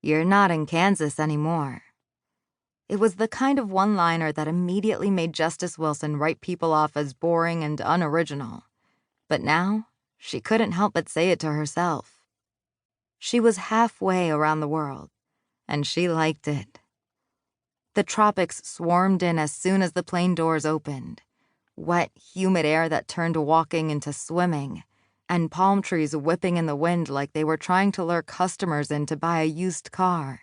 "You're not in Kansas anymore." It was the kind of one-liner that immediately made Justice Wilson write people off as boring and unoriginal. But now, she couldn't help but say it to herself. She was halfway around the world, and she liked it. The tropics swarmed in as soon as the plane doors opened. Wet, humid air that turned walking into swimming, and palm trees whipping in the wind like they were trying to lure customers in to buy a used car.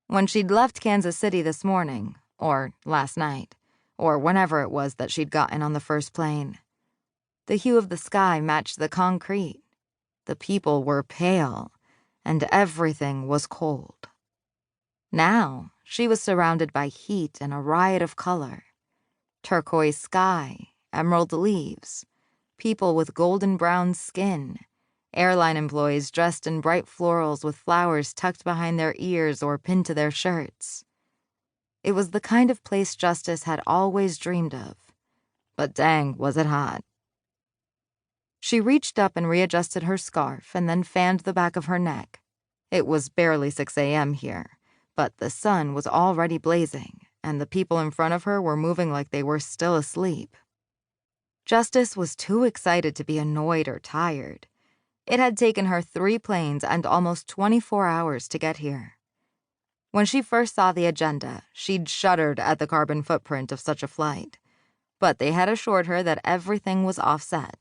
When she'd left Kansas City this morning, or last night, or whenever it was that she'd gotten on the first plane, the hue of the sky matched the concrete. The people were pale, and everything was cold. Now, she was surrounded by heat and a riot of color. Turquoise sky, emerald leaves, people with golden brown skin, airline employees dressed in bright florals with flowers tucked behind their ears or pinned to their shirts. It was the kind of place Justice had always dreamed of. But dang, was it hot. She reached up and readjusted her scarf and then fanned the back of her neck. It was barely 6 a.m. here, but the sun was already blazing, and the people in front of her were moving like they were still asleep. Justice was too excited to be annoyed or tired. It had taken her 3 planes and almost 24 hours to get here. When she first saw the agenda, she'd shuddered at the carbon footprint of such a flight. But they had assured her that everything was offset.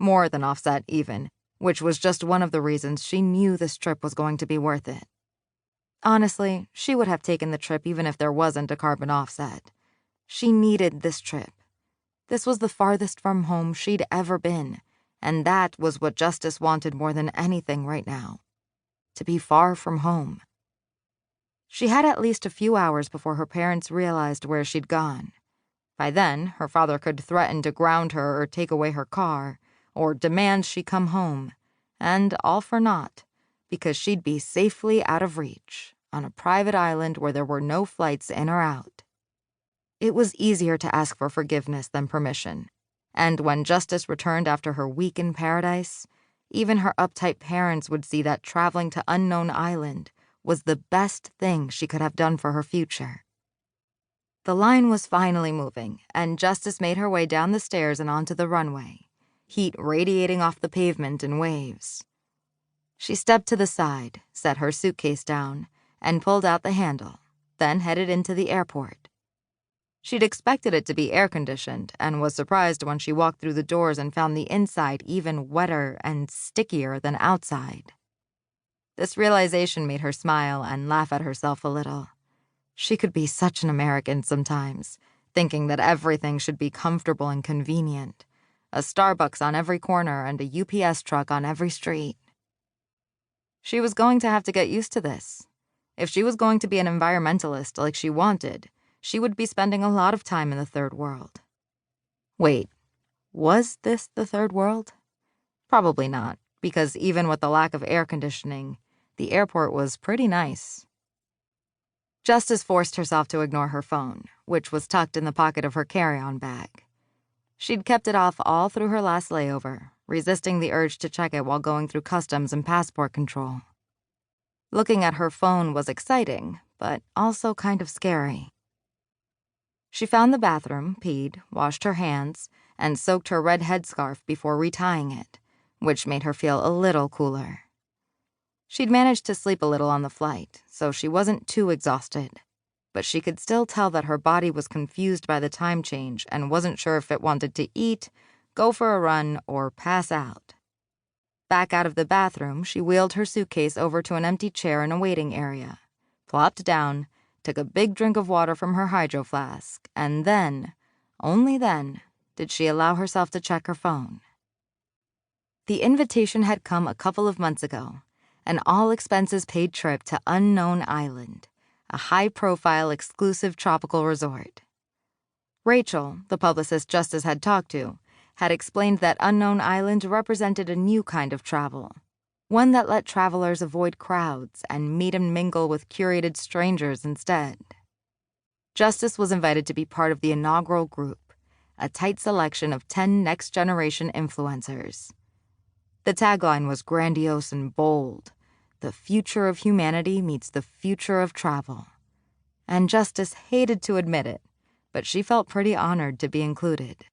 More than offset, even, which was just one of the reasons she knew this trip was going to be worth it. Honestly, she would have taken the trip even if there wasn't a carbon offset. She needed this trip. This was the farthest from home she'd ever been, and that was what Justice wanted more than anything right now. To be far from home. She had at least a few hours before her parents realized where she'd gone. By then, her father could threaten to ground her or take away her car, or demand she come home, and all for naught, because she'd be safely out of reach, on a private island where there were no flights in or out. It was easier to ask for forgiveness than permission, and when Justice returned after her week in paradise, even her uptight parents would see that traveling to Unknown Island was the best thing she could have done for her future. The line was finally moving, and Justice made her way down the stairs and onto the runway, heat radiating off the pavement in waves. She stepped to the side, set her suitcase down, and pulled out the handle, then headed into the airport. She'd expected it to be air-conditioned and was surprised when she walked through the doors and found the inside even wetter and stickier than outside. This realization made her smile and laugh at herself a little. She could be such an American sometimes, thinking that everything should be comfortable and convenient. A Starbucks on every corner and a UPS truck on every street. She was going to have to get used to this. If she was going to be an environmentalist like she wanted, she would be spending a lot of time in the third world. Wait, was this the third world? Probably not, because even with the lack of air conditioning, the airport was pretty nice. Justice forced herself to ignore her phone, which was tucked in the pocket of her carry-on bag. She'd kept it off all through her last layover, resisting the urge to check it while going through customs and passport control. Looking at her phone was exciting, but also kind of scary. She found the bathroom, peed, washed her hands, and soaked her red headscarf before retying it, which made her feel a little cooler. She'd managed to sleep a little on the flight, so she wasn't too exhausted, but she could still tell that her body was confused by the time change and wasn't sure if it wanted to eat, go for a run, or pass out. Back out of the bathroom, she wheeled her suitcase over to an empty chair in a waiting area, plopped down, took a big drink of water from her hydro flask, and then, only then, did she allow herself to check her phone. The invitation had come a couple of months ago, an all-expenses-paid trip to Unknown Island, a high-profile exclusive tropical resort. Rachel, the publicist Justice had talked to, had explained that Unknown Island represented a new kind of travel, one that let travelers avoid crowds and meet and mingle with curated strangers instead. Justice was invited to be part of the inaugural group, a tight selection of 10 next-generation influencers. The tagline was grandiose and bold, The future of humanity meets the future of travel. And Justice hated to admit it, but she felt pretty honored to be included.